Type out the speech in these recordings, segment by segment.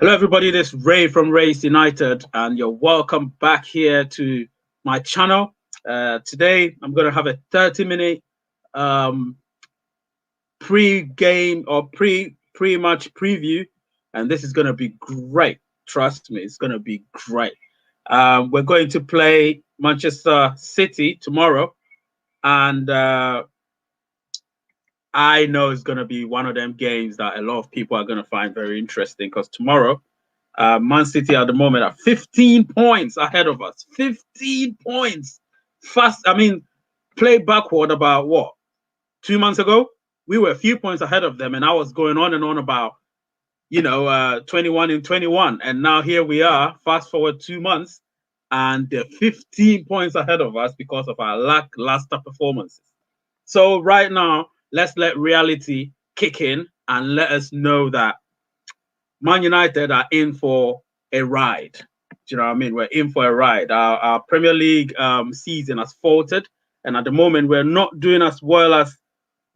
Hello, everybody. This is Ray from Race United, and you're welcome back here to my channel. Today, I'm going to have a 30-minute um, pre-game or pre-match preview, and this is going to be great. Trust me, it's going to be great. We're going to play Manchester City tomorrow, and I know it's going to be one of them games that a lot of people are going to find very interesting because tomorrow, Man City at the moment are 15 points ahead of us. 15 points. Fast. I mean, play backward about what? 2 months ago, we were a few points ahead of them, and I was going on and on about, 21 and 21. And now here we are, fast forward 2 months, and they're 15 points ahead of us because of our lackluster performances. So right now, let's let reality kick in and let us know that Man United are in for a ride. Do you know what I mean? We're in for a ride. Our Premier League season has faltered, and at the moment, we're not doing as well as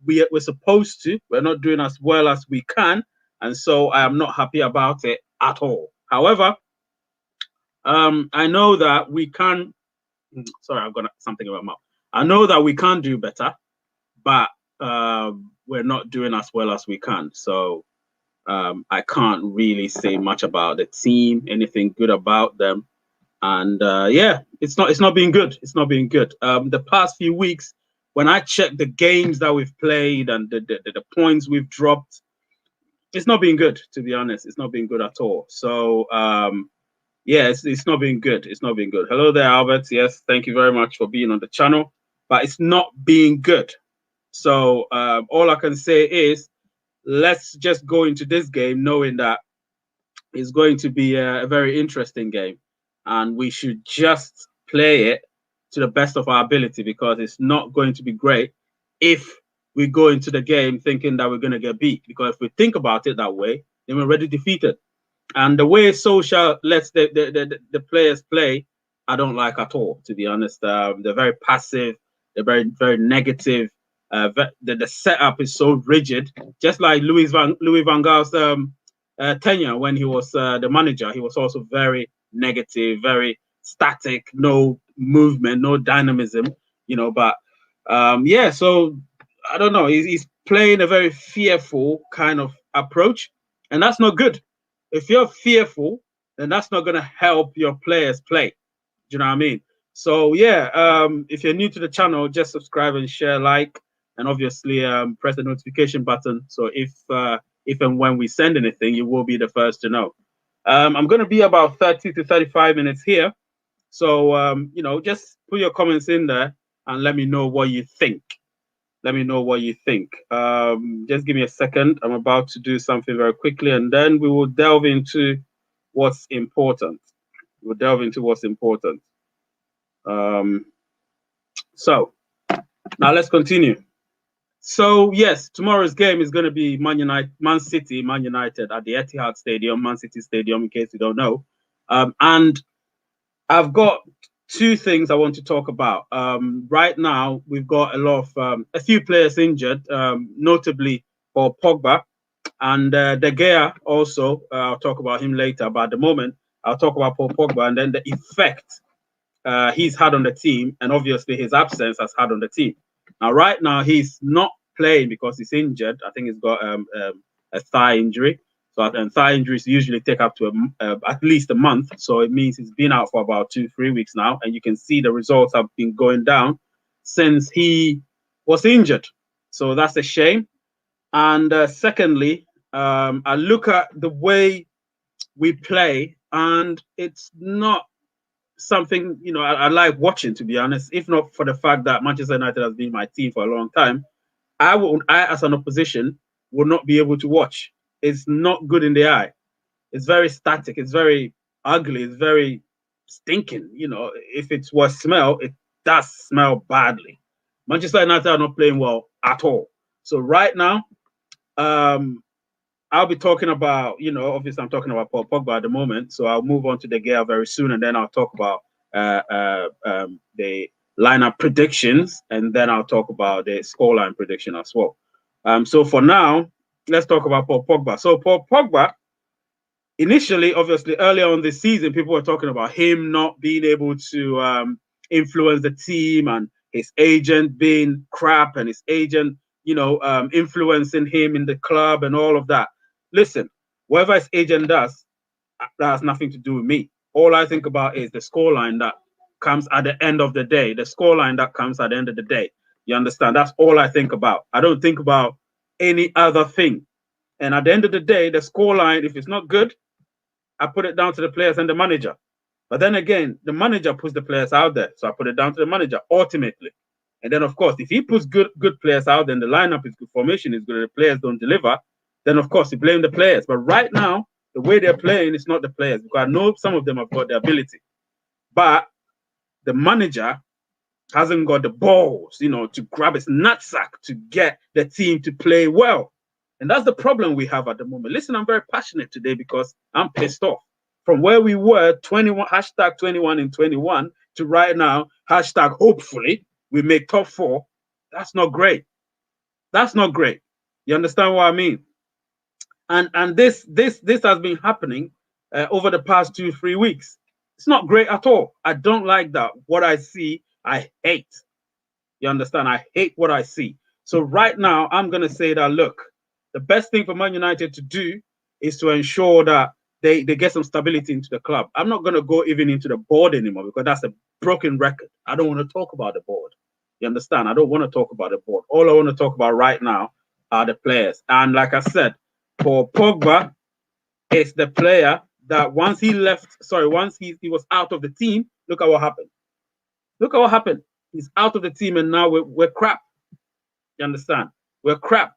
we're supposed to. We're not doing as well as we can, and so I am not happy about it at all. However, I know that we can. Sorry, I've got something in my mouth. I know that we can do better, but we're not doing as well as we can. So I can't really say much about the team, anything good about them, and yeah, it's not being good. It's not being good. The past few weeks, when I check the games that we've played and the points we've dropped, it's not been good. To be honest, it's not been good at all. So yeah, it's not been good. It's not been good. Hello there, Albert. Yes, thank you very much for being on the channel, but it's not being good. So all I can say is let's just go into this game knowing that it's going to be a very interesting game, and we should just play it to the best of our ability because it's not going to be great if we go into the game thinking that we're going to get beat. Because if we think about it that way, then we're already defeated. And the way Solskjaer lets the players play, I don't like at all, to be honest. They're very passive. They're very negative. The setup is so rigid, just like Louis van Gaal's tenure when he was the manager. He was also very negative, very static, no movement, no dynamism. But yeah. So I don't know. He's playing a very fearful kind of approach, and that's not good. If you're fearful, then that's not going to help your players play. Do you know what I mean? So yeah, if you're new to the channel, just subscribe and share, like, and obviously press the notification button. So if and when we send anything, you will be the first to know. I'm going to be about 30 to 35 minutes here. So just put your comments in there and let me know what you think. Let me know what you think. Just give me a second. I'm about to do something very quickly, and then we will delve into what's important. We'll delve into what's important. So now let's continue. So yes, tomorrow's game is going to be Man United at the Etihad Stadium, Man City Stadium, in case you don't know. And I've got two things I want to talk about. Right now, we've got a few players injured, notably Paul Pogba and De Gea also. I'll talk about him later, but at the moment, I'll talk about Paul Pogba and then the effect he's had on the team, and obviously his absence has had on the team. Now, right now, he's not playing because he's injured. I think he's got a thigh injury. So, and thigh injuries usually take up to at least a month. So it means he's been out for about 2-3 weeks now. And you can see the results have been going down since he was injured. So that's a shame. And secondly, I look at the way we play, and it's not something I like watching, to be honest. If not for the fact that Manchester United has been my team for a long time, I as an opposition will not be able to watch. It's not good in the eye. It's very static. It's very ugly. It's very stinking. If it's what smell, it does smell badly. Manchester United are not playing well at all. So right now, I'll be talking about, obviously I'm talking about Paul Pogba at the moment. So I'll move on to De Gea very soon, and then I'll talk about the lineup predictions, and then I'll talk about the scoreline prediction as well. So for now, let's talk about Paul Pogba. So Paul Pogba initially, obviously, earlier on this season, people were talking about him not being able to influence the team and his agent being crap and his agent, influencing him in the club and all of that. Listen, whatever his agent does, that has nothing to do with me. All I think about is the scoreline that comes at the end of the day, the scoreline that comes at the end of the day. You understand? That's all I think about. I don't think about any other thing. And at the end of the day, the scoreline, if it's not good, I put it down to the players and the manager. But then again, the manager puts the players out there. So I put it down to the manager ultimately. And then, of course, if he puts good players out, then the lineup is good, formation is good, the players don't deliver, then, of course, you blame the players. But right now, the way they're playing, it's not the players. Because I know some of them have got the ability. But the manager hasn't got the balls, to grab his nutsack to get the team to play well. And that's the problem we have at the moment. Listen, I'm very passionate today because I'm pissed off. From where we were, 21 hashtag 21 in 21 to right now, hashtag hopefully we make top 4. That's not great. That's not great. You understand what I mean? And this has been happening over the past 2-3 weeks. It's not great at all. I don't like that. What I see, I hate. You understand? I hate what I see. So right now, I'm going to say that, look, the best thing for Man United to do is to ensure that they get some stability into the club. I'm not going to go even into the board anymore because that's a broken record. I don't want to talk about the board. You understand? I don't want to talk about the board. All I want to talk about right now are the players. And like I said, for Pogba, it's the player that once he was out of the team, look at what happened. Look at what happened. He's out of the team and now we're crap. You understand? We're crap.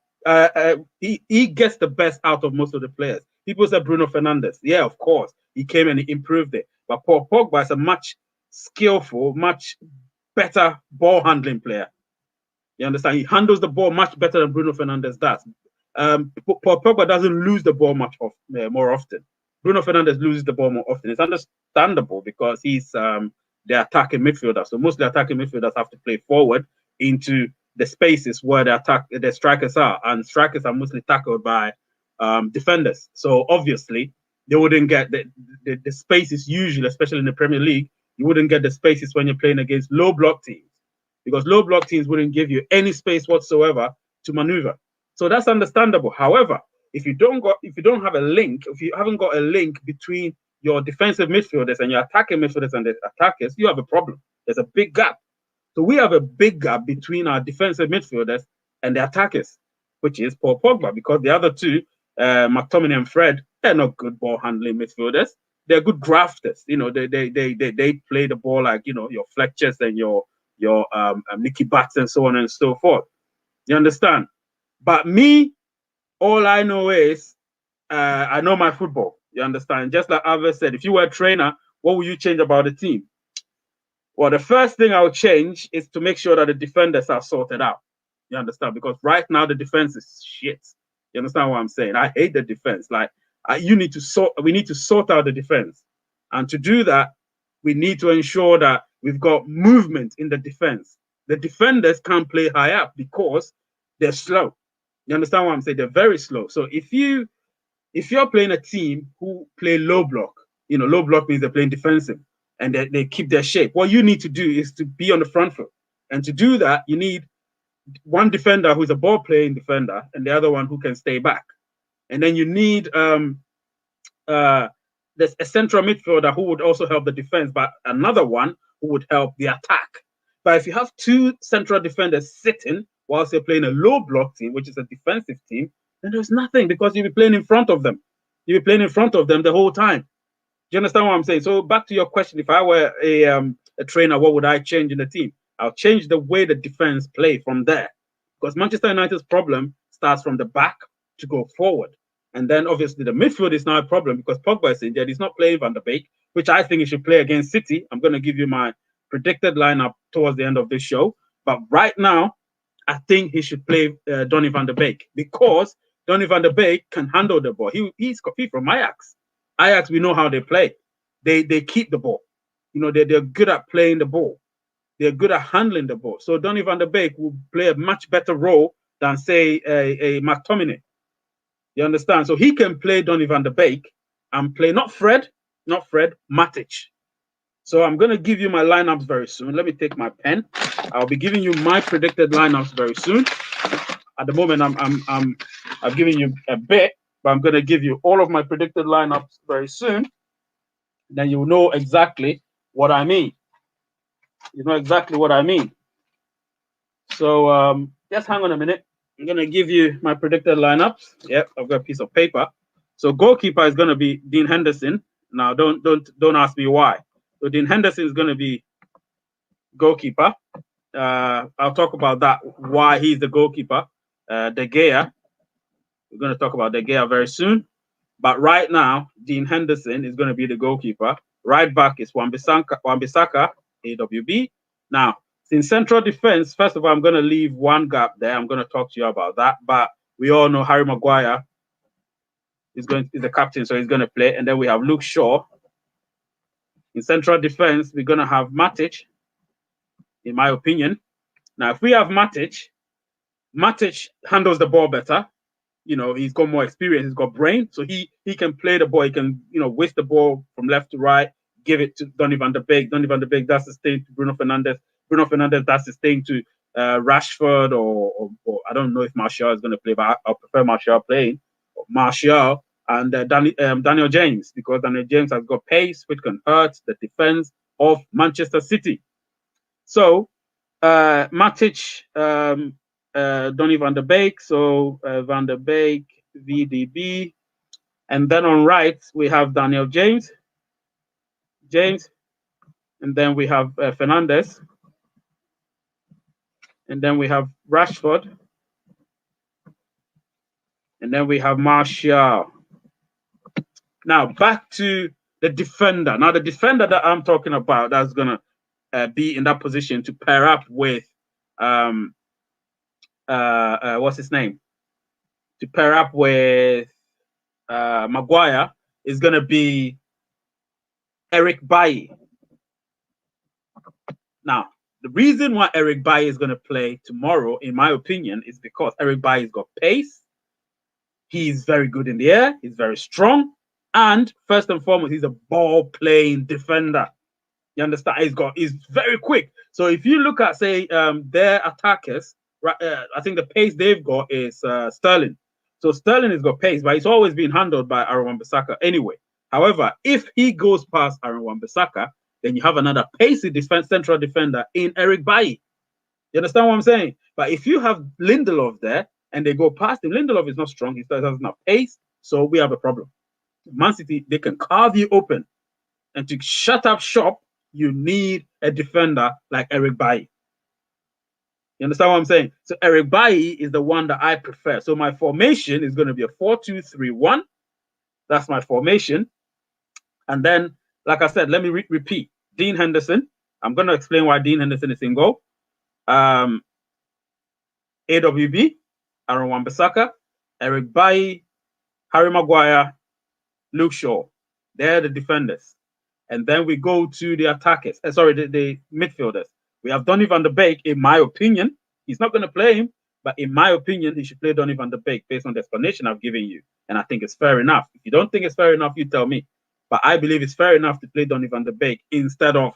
He gets the best out of most of the players. People say Bruno Fernandes. Yeah, of course. He came and he improved it. But Paul Pogba is a much skillful, much better ball handling player. You understand? He handles the ball much better than Bruno Fernandes does. Paul Pogba doesn't lose the ball more often. Bruno Fernandes loses the ball more often. It's understandable because he's the attacking midfielder. So most of the attacking midfielders have to play forward into the spaces where the strikers are, and strikers are mostly tackled by defenders. So obviously they wouldn't get the spaces usually, especially in the Premier League. You wouldn't get the spaces when you're playing against low block teams because low block teams wouldn't give you any space whatsoever to maneuver. So that's understandable. However, if you haven't got a link between your defensive midfielders and your attacking midfielders and the attackers, you have a problem. There's a big gap. So we have a big gap between our defensive midfielders and the attackers, which is Paul Pogba, because the other two, McTominay and Fred, they're not good ball handling midfielders. They're good grafters. They play the ball like your Fletchers and your Nicky Batts and so on and so forth. You understand? But me, all I know is I know my football. You understand? Just like Alves said, if you were a trainer, what would you change about the team? Well, the first thing I'll change is to make sure that the defenders are sorted out. You understand? Because right now the defense is shit. You understand what I'm saying? I hate the defense. We need to sort out the defense. And to do that, we need to ensure that we've got movement in the defense. The defenders can't play high up because they're slow. You understand what I'm saying? They're very slow. So if you're playing a team who play low block, low block means they're playing defensive and they keep their shape. What you need to do is to be on the front foot. And to do that, you need one defender who's a ball playing defender and the other one who can stay back. And then you need there's a central midfielder who would also help the defense, but another one who would help the attack. But if you have two central defenders sitting whilst you're playing a low block team, which is a defensive team, then there's nothing because you'll be playing in front of them. You'll be playing in front of them the whole time. Do you understand what I'm saying? So back to your question, if I were a trainer, what would I change in the team? I'll change the way the defense play from there. Because Manchester United's problem starts from the back to go forward. And then obviously the midfield is now a problem because Pogba is injured. He's not playing Van der Beek, which I think he should play against City. I'm going to give you my predicted lineup towards the end of this show. But right now, I think he should play Donny van der Beek because Donny van der Beek can handle the ball. He's from Ajax. Ajax, we know how they play. They keep the ball. They're good at playing the ball. They're good at handling the ball. So Donny van der Beek will play a much better role than, say, a McTominay. You understand? So he can play Donny van der Beek I'm playing not Fred, Matic. So I'm going to give you my lineups very soon. Let me take my pen. I'll be giving you my predicted lineups very soon. At the moment, I'm giving you a bit, but I'm going to give you all of my predicted lineups very soon. Then you'll know exactly what I mean. You know exactly what I mean. So just hang on a minute. I'm going to give you my predicted lineups. Yep, I've got a piece of paper. So goalkeeper is going to be Dean Henderson. Now don't ask me why. So Dean Henderson is going to be goalkeeper. I'll talk about that, why he's the goalkeeper. De Gea, we're going to talk about De Gea very soon. But right now, Dean Henderson is going to be the goalkeeper. Right back is Wan-Bissaka, AWB. Now, in central defense, first of all, I'm going to leave one gap there. I'm going to talk to you about that. But we all know Harry Maguire is the captain, so he's going to play. And then we have Luke Shaw. In central defense, we're going to have Matic, in my opinion. Now, if we have Matic handles the ball better. You know, he's got more experience, he's got brain, so he can play the ball, he can, whisk the ball from left to right, give it to Donny van der Beek. Donny van der Beek, that's his thing to Bruno Fernandes. Bruno Fernandes, that's his thing to Rashford or I don't know if Martial is going to play, but I prefer Martial playing. Martial and Daniel James, because Daniel James has got pace, which can hurt the defense of Manchester City. So Matic, Donny van der Beek, so van der Beek, VDB, and then on right we have Daniel James, and then we have Fernandes, and then we have Rashford, and then we have Martial. Now back to the defender. Now the defender that I'm talking about, that's gonna be in that position to pair up with what's his name? To pair up with Maguire is going to be Eric Bailly. Now, the reason why Eric Bailly is going to play tomorrow, in my opinion, is because Eric Bailly's got pace. He's very good in the air. He's very strong. And first and foremost, he's a ball-playing defender. You understand? He's very quick. So if you look at, say, their attackers, I think the pace they've got is Sterling. So Sterling has got pace, but he's always been handled by Aaron Wan-Bissaka anyway. However, if he goes past Aaron Wan-Bissaka, then you have another pacey central defender in Eric Bailly. You understand what I'm saying? But if you have Lindelof there and they go past him, Lindelof is not strong. He doesn't have pace, so we have a problem. Man City, they can carve you open. And to shut up shop, you need a defender like Eric Bailly. You understand what I'm saying? So Eric Bailly is the one that I prefer. So my formation is going to be a 4-2-3-1. That's my formation. And then, like I said, let me repeat. Dean Henderson. I'm going to explain why Dean Henderson is in goal. AWB, Aaron Wan-Bissaka, Eric Bailly, Harry Maguire, Luke Shaw. They're the defenders. And then we go to the attackers. The midfielders. We have Donny van der Beek, in my opinion. He's not going to play him, but in my opinion, he should play Donny van der Beek based on the explanation I've given you. And I think it's fair enough. If you don't think it's fair enough, you tell me. But I believe it's fair enough to play Donny van der Beek instead of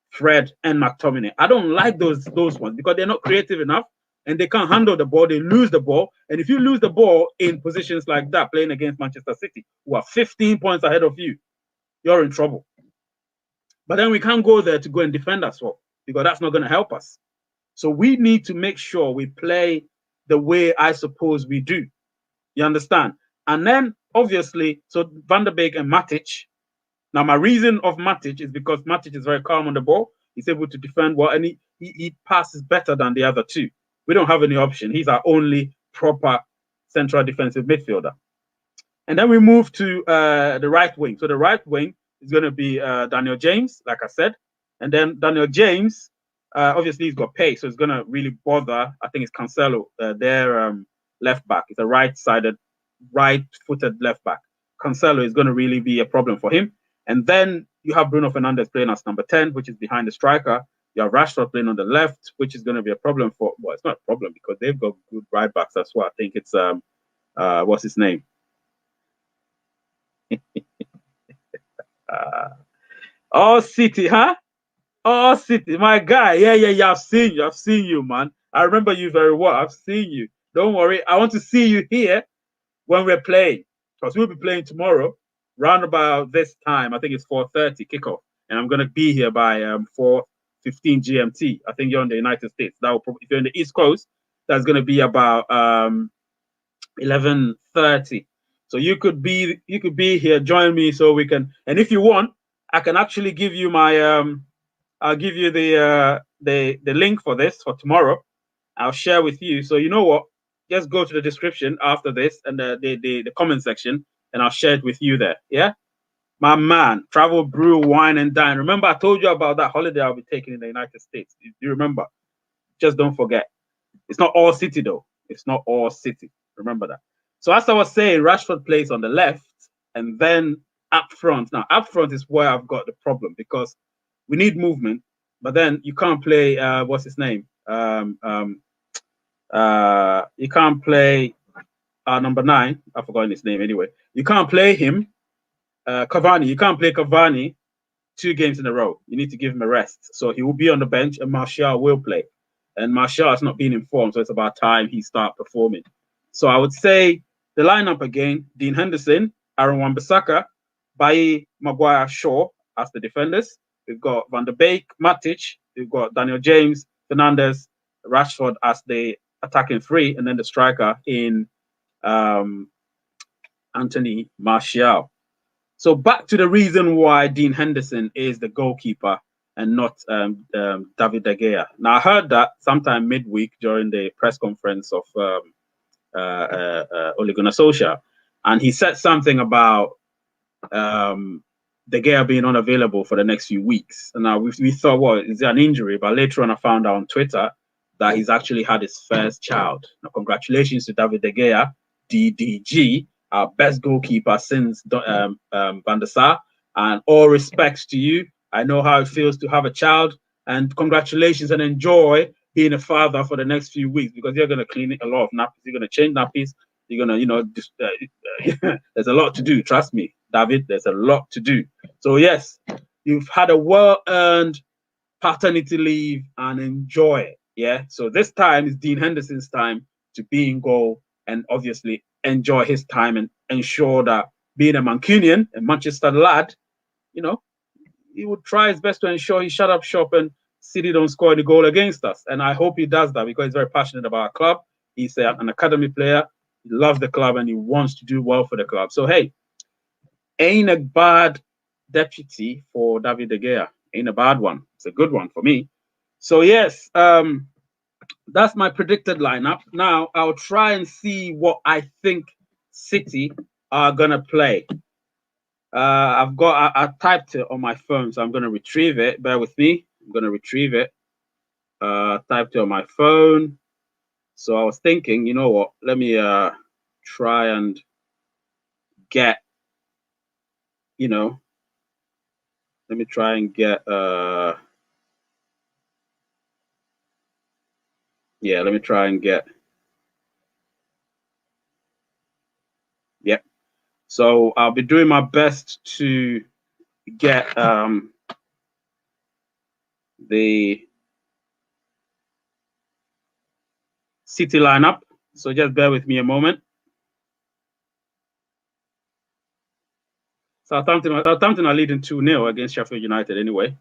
Fred and McTominay. I don't like those ones because they're not creative enough and they can't handle the ball. They lose the ball. And if you lose the ball in positions like that, playing against Manchester City, who are 15 points ahead of you, you're in trouble. But then we can't go there to go and defend as well, because that's not going to help us. So we need to make sure we play the way I suppose we do. You understand? And then, obviously, so Van der Beek and Matic. Now, my reason of Matic is because Matic is very calm on the ball. He's able to defend well, and he passes better than the other two. We don't have any option. He's our only proper central defensive midfielder. And then we move to the right wing. So the right wing is going to be Daniel James, like I said. And then Daniel James, obviously he's got pace, so it's going to really bother, I think it's Cancelo, their left back. It's a right-footed left back. Cancelo is going to really be a problem for him. And then you have Bruno Fernandes playing as number 10, which is behind the striker. You have Rashford playing on the left, which is going to be a problem for, well, it's not a problem because they've got good right backs as well. I think it's, what's his name? All City, huh? All City, my guy. Yeah, yeah, yeah. I've seen you. I've seen you, man. I remember you very well. I've seen you. Don't worry. I want to see you here when we're playing, because we'll be playing tomorrow, round about this time. I think it's 4:30 kickoff, and I'm gonna be here by 4:15 GMT. I think you're in the United States. That will probably, if you're in the East Coast, that's gonna be about 11:30. So you could be here, join me, so we can. And if you want, I can actually give you my I'll give you the link for this for tomorrow. I'll share with you. So you know what? Just go to the description after this and the comment section, and I'll share it with you there. Yeah, my man, travel, brew, wine, and dine. Remember, I told you about that holiday I'll be taking in the United States. Do you remember? Just don't forget. It's not all city though. It's not all city. Remember that. So as I was saying, Rashford plays on the left, and then up front. Now up front is where I've got the problem, because we need movement, but then you can't play. What's his name? You can't play number 9. I've forgotten his name anyway. You can't play him. Cavani. You can't play Cavani 2 games in a row. You need to give him a rest. So he will be on the bench, and Martial will play. And Martial has not been informed, so it's about time he start performing. So I would say the lineup again: Dean Henderson, Aaron Wan-Bissaka, Bailly, Maguire, Shaw as the defenders. We've got Van der Beek, Matic. We've got Daniel James, Fernandes, Rashford as the attacking 3, and then the striker in um, Anthony Martial. So back to the reason why Dean Henderson is the goalkeeper and not David De Gea. Now I heard that sometime midweek during the press conference of Ole Gunnar Solskjaer, and he said something about De Gea being unavailable for the next few weeks. And now we thought, well, is there an injury? But later on, I found out on Twitter that he's actually had his first child. Now, congratulations to David De Gea, DDG, our best goalkeeper since Van der Sar. And all respects to you. I know how it feels to have a child. And congratulations, and enjoy being a father for the next few weeks, because you're going to clean a lot of nappies. You're going to change nappies. You're going to, there's a lot to do. Trust me, David, there's a lot to do. So, yes, you've had a well-earned paternity leave, and enjoy it. Yeah. So this time is Dean Henderson's time to be in goal, and obviously enjoy his time, and ensure that, being a Mancunian, a Manchester lad, he would try his best to ensure he shut up shop and City don't score any goal against us. And I hope he does that, because he's very passionate about our club. He's an academy player. He loves the club, and he wants to do well for the club. So, hey, ain't a bad deputy for David De Gea. Ain't a bad one. It's a good one for me. So, yes, that's my predicted lineup. Now, I'll try and see what I think City are going to play. I typed it on my phone, so I'm going to retrieve it. Bear with me. I'm going to retrieve it. Typed it on my phone. So I was thinking, you know what? Let me try and get, let me try and get, let me try and get, yep. So I'll be doing my best to get the City lineup. So just bear with me a moment. Southampton are leading 2-0 against Sheffield United anyway.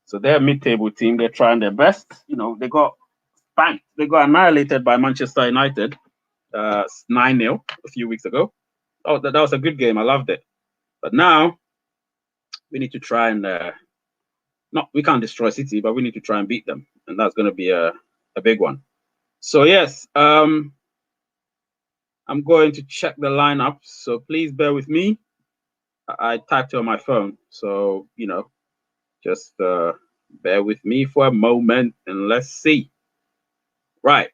So they're a mid-table team. They're trying their best. They got spanked. They got annihilated by Manchester United 9-0 a few weeks ago. Oh, that was a good game. I loved it. But now we need to try and we can't destroy City, but we need to try and beat them. And that's going to be a big one. So, yes, I'm going to check the lineup. So please bear with me. I typed it on my phone. So, just bear with me for a moment, and let's see. Right.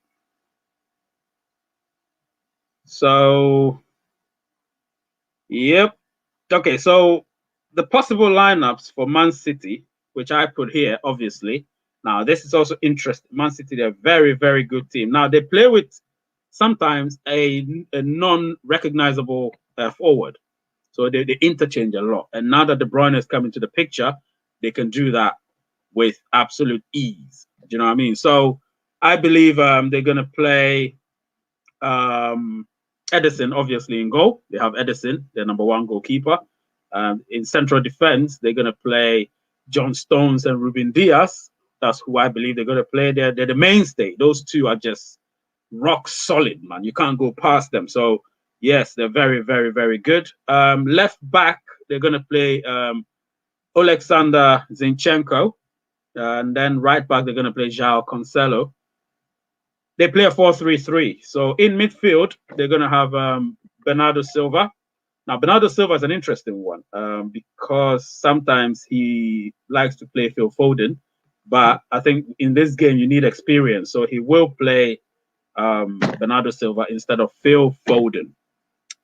So, yep. Okay, so the possible lineups for Man City, which I put here, obviously. Now, this is also interesting. Man City, they're a very, very good team. Now, they play with sometimes a non-recognizable forward. So they interchange a lot. And now that De Bruyne has come into the picture, they can do that with absolute ease. Do you know what I mean? So I believe they're going to play Edison, obviously, in goal. They have Edison, their number one goalkeeper. In central defense, they're going to play John Stones and Ruben Diaz. That's who I believe they're going to play. They're the mainstay. Those two are just rock solid, man. You can't go past them. So, yes, they're very, very, very good. Left back, they're going to play Alexander Zinchenko. And then right back, they're going to play João Cancelo. They play a 4-3-3. So in midfield, they're going to have Bernardo Silva. Now, Bernardo Silva is an interesting one because sometimes he likes to play Phil Foden. But I think in this game, you need experience. So he will play Bernardo Silva instead of Phil Foden.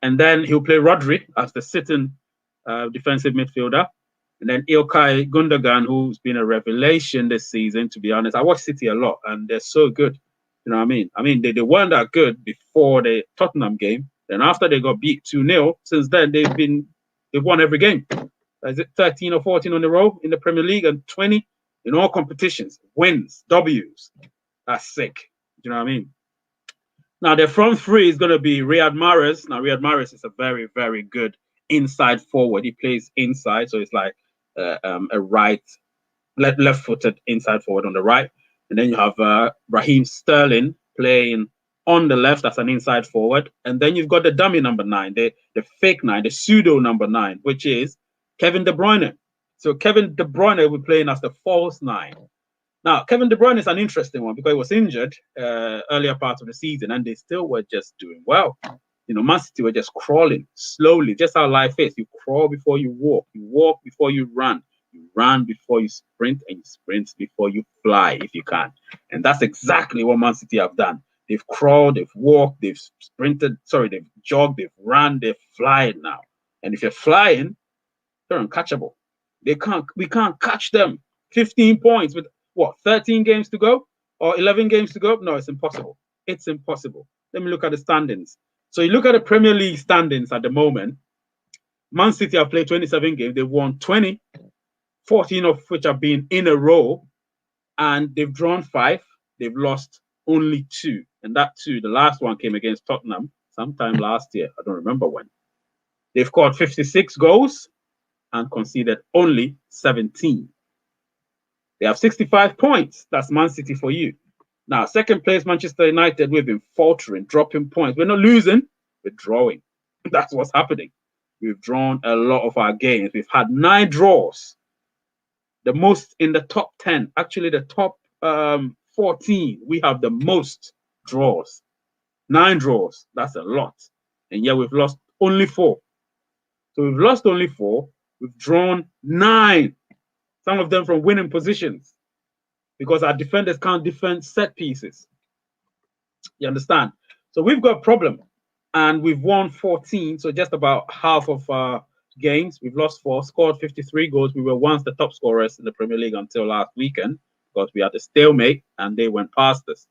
And then he'll play Rodri as the sitting defensive midfielder. And then Ilkay Gundogan, who's been a revelation this season, to be honest. I watch City a lot, and they're so good. You know what I mean? I mean, they weren't that good before the Tottenham game. Then after they got beat 2-0, since then, they've won every game. Is it 13 or 14 on the row in the Premier League and 20 in all competitions? Wins, W's. That's sick. You know what I mean? Now, their front three is going to be Riyad Mahrez. Now, Riyad Mahrez is a very, very good inside forward. He plays inside, so it's like a right, left-footed inside forward on the right. And then you have Raheem Sterling playing on the left as an inside forward. And then you've got the dummy number 9, the fake 9, the pseudo number 9, which is Kevin De Bruyne. So Kevin De Bruyne will be playing as the false 9. Now, Kevin De Bruyne is an interesting one because he was injured earlier part of the season, and they still were just doing well. You know, Man City were just crawling slowly, just how life is. You crawl before you walk before you run. You run before you sprint, and you sprint before you fly, if you can. And that's exactly what Man City have done. They've crawled, they've walked, they've sprinted. Sorry, they've jogged, they've run, they're flying now. And if you're flying, they're uncatchable. We can't catch them. 15 points with what, 13 games to go or 11 games to go? No, it's impossible. It's impossible. Let me look at the standings. So you look at the Premier League standings at the moment. Man City have played 27 games. They've won 20, 14 of which have been in a row, and they've drawn 5. They've lost only 2. And that 2, the last one came against Tottenham sometime last year. I don't remember when. They've scored 56 goals and conceded only 17. They have 65 points. That's Man City for you. Now, second place, Manchester United, we've been faltering, dropping points. We're not losing, we're drawing. That's what's happening. We've drawn a lot of our games. We've had 9 draws. The most in the top 10. Actually, the top 14, we have the most draws. 9 draws. That's a lot. And yet we've lost only 4. So we've lost only 4. We've drawn 9. Some of them from winning positions, because our defenders can't defend set pieces. You understand? So we've got a problem, and we've won 14, so just about half of our games. We've lost 4, scored 53 goals. We were once the top scorers in the Premier League until last weekend, because we had a stalemate, and they went past us.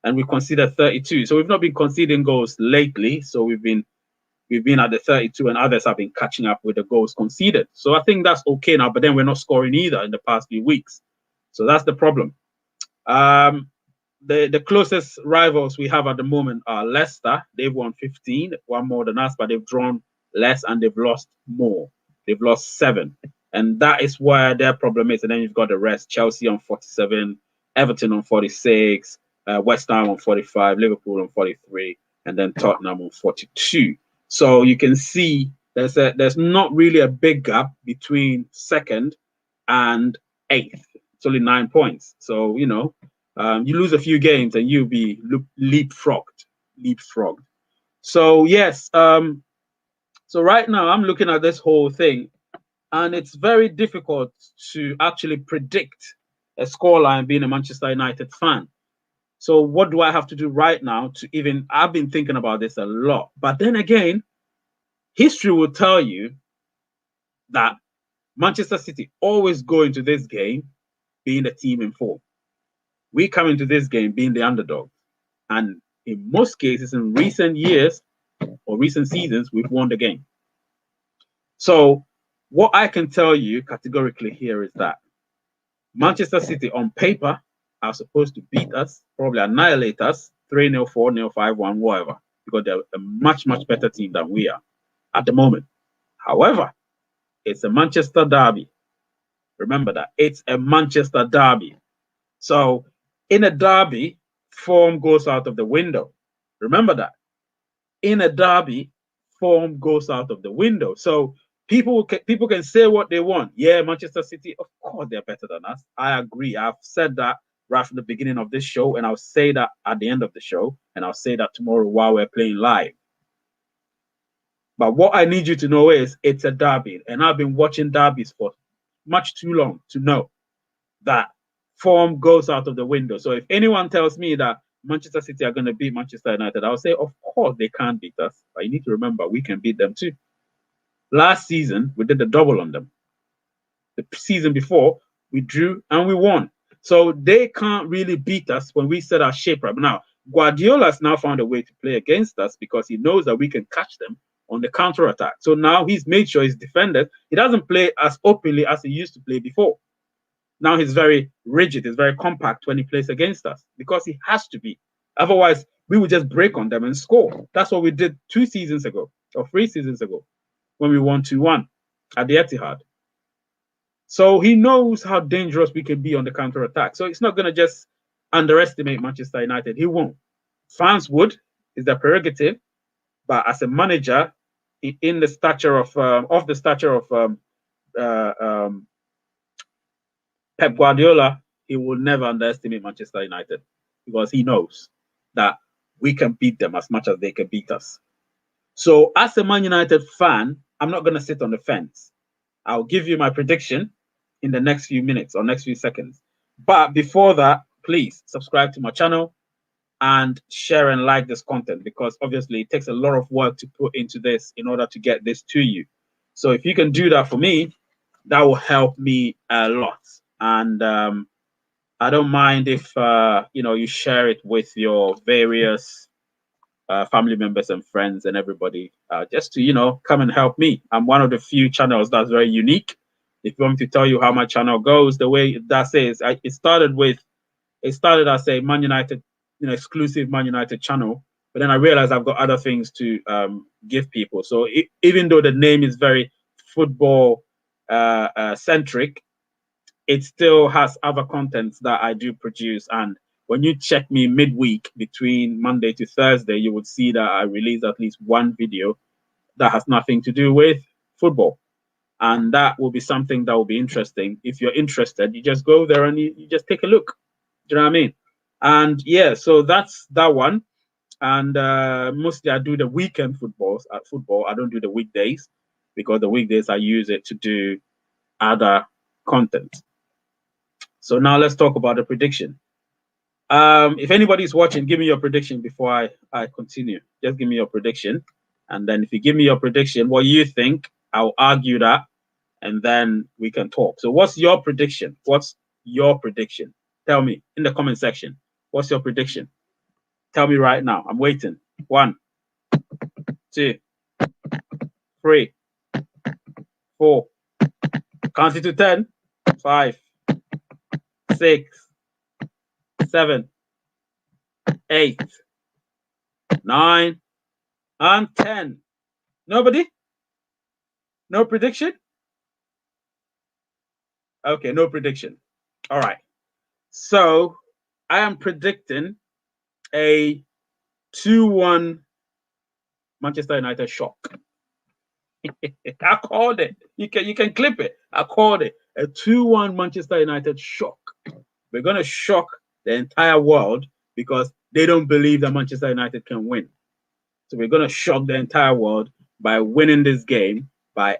And we conceded 32. So we've not been conceding goals lately, so we've been at the 32, and others have been catching up with the goals conceded. So I think that's okay now, but then we're not scoring either in the past few weeks. So that's the problem. The closest rivals we have at the moment are Leicester. They've won 15, one more than us, but they've drawn less and they've lost more. They've lost 7. And that is where their problem is. And then you've got the rest. Chelsea on 47, Everton on 46, West Ham on 45, Liverpool on 43, and then Tottenham on 42. So you can see there's not really a big gap between 2nd and 8th. It's only 9 points. So, you know, you lose a few games and you'll be leapfrogged. So, yes. So right now I'm looking at this whole thing, and it's very difficult to actually predict a scoreline being a Manchester United fan. So what do I have to do right now to even, I've been thinking about this a lot, but then again, history will tell you that Manchester City always go into this game being the team in form. We come into this game being the underdog. And in most cases, in recent years or recent seasons, we've won the game. So What I can tell you categorically here is that Manchester City on paper are supposed to beat us, probably annihilate us 3-0, 4-0, 5-1, whatever, because they're a much, much better team than we are at the moment. However, it's a Manchester derby. Remember that. It's a Manchester derby. So in a derby, form goes out of the window. Remember that. In a derby, form goes out of the window. So people can say what they want. Yeah, Manchester City, of course, they're better than us. I agree. I've said that right from the beginning of this show, and I'll say that at the end of the show, and I'll say that tomorrow while we're playing live. But what I need you to know is it's a derby, and I've been watching derbies for much too long to know that form goes out of the window. So if anyone tells me that Manchester City are going to beat Manchester United, I'll say, of course, they can't beat us. But you need to remember, we can beat them too. Last season, we did the double on them. The season before, we drew and we won. So they can't really beat us when we set our shape right now. Guardiola's now found a way to play against us because he knows that we can catch them on the counter attack. So now he's made sure his defenders, he doesn't play as openly as he used to play before. Now he's very rigid, he's very compact when he plays against us because he has to be. Otherwise, we would just break on them and score. That's what we did 2 seasons ago or 3 seasons ago when we won 2-1 at the Etihad. So he knows how dangerous we can be on the counter attack. So it's not going to just underestimate Manchester United. He won't. Fans would, is their prerogative, but as a manager, in the stature of Pep Guardiola, he will never underestimate Manchester United because he knows that we can beat them as much as they can beat us. So as a Man United fan, I'm not going to sit on the fence. I'll give you my prediction in the next few minutes or next few seconds. But before that, please subscribe to my channel and share and like this content because obviously it takes a lot of work to put into this in order to get this to you. So if you can do that for me, that will help me a lot. And I don't mind if you share it with your various family members and friends and everybody just to come and help me. I'm one of the few channels that's very unique. If you want me to tell you how my channel goes, the way that says it started as a Man United exclusive Man United channel, but then I realized I've got other things to give people. So even though the name is very football centric, it still has other contents that I do produce. And when you check me midweek between Monday to Thursday, you would see that I release at least one video that has nothing to do with football. And that will be something that will be interesting. If you're interested, you just go there and you just take a look. Do you know what I mean? And yeah, so that's that one. And mostly I do the weekend football. I don't do the weekdays because the weekdays I use it to do other content. So now let's talk about the prediction. If anybody's watching, give me your prediction before I continue. Just give me your prediction. And then if you give me your prediction, what you think, I'll argue that, and then we can talk. So what's your prediction? What's your prediction? Tell me in the comment section. What's your prediction? Tell me right now. I'm waiting. 1, 2, 3, 4. Count it to 10. 5, 6, 7, 8, 9, and 10. Nobody? No prediction? Okay, no prediction. All right. So I am predicting a 2-1 Manchester United shock. I called it. You can clip it. I called it a 2-1 Manchester United shock. We're gonna shock the entire world because they don't believe that Manchester United can win. So we're gonna shock the entire world by winning this game by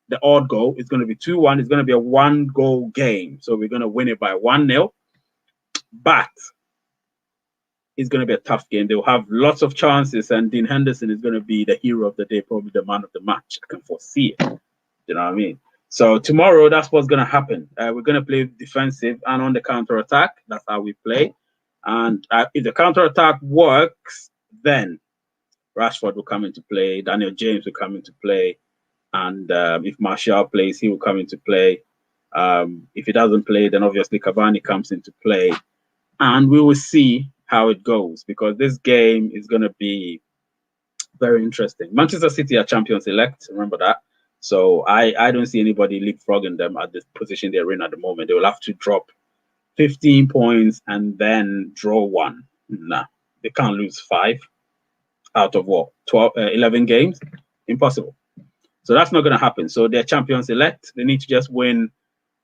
the odd goal. It's gonna be 2-1. It's gonna be a 1-goal game. So we're gonna win it by 1-0. But it's going to be a tough game. They'll have lots of chances, and Dean Henderson is going to be the hero of the day, probably the man of the match. I can foresee it. You know what I mean? So tomorrow, that's what's going to happen. We're going to play defensive and on the counter attack. That's how we play. And if the counter attack works, then Rashford will come into play. Daniel James will come into play. And if Martial plays, he will come into play. If he doesn't play, then obviously Cavani comes into play. And we will see how it goes, because this game is going to be very interesting. Manchester City are champions elect, remember that. So I don't see anybody leapfrogging them at the position they're in at the moment. They will have to drop 15 points and then draw one. Nah, they can't lose 5 out of what, 12, 11 games? Impossible. So that's not going to happen. So they're champions elect. They need to just win,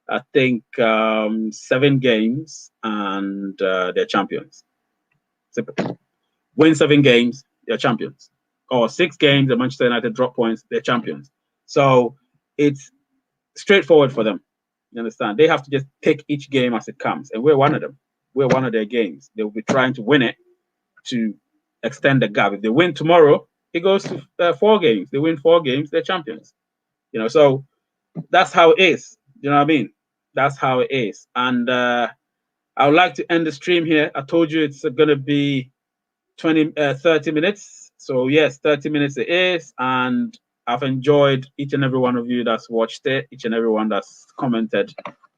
I think, 7 games and they're champions. Simple. Win 7 games, they're champions. Or 6 games, and Manchester United drop points, they're champions. So it's straightforward for them. You understand? They have to just take each game as it comes, and we're one of them. We're one of their games. They'll be trying to win it to extend the gap. If they win tomorrow, it goes to 4 games. They win 4 games, they're champions. So that's how it is. You know what I mean? That's how it is. And I would like to end the stream here. I told you it's going to be 30 minutes. So yes, 30 minutes it is. And I've enjoyed each and every one of you that's watched it, each and every one that's commented.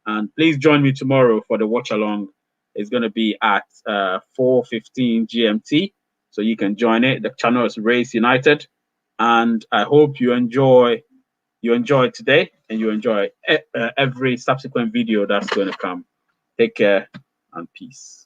And please join me tomorrow for the watch along. It's going to be at 4:15 GMT. So you can join it. The channel is Race United. And I hope you enjoyed today, and you enjoy every subsequent video that's going to come. Take care and peace.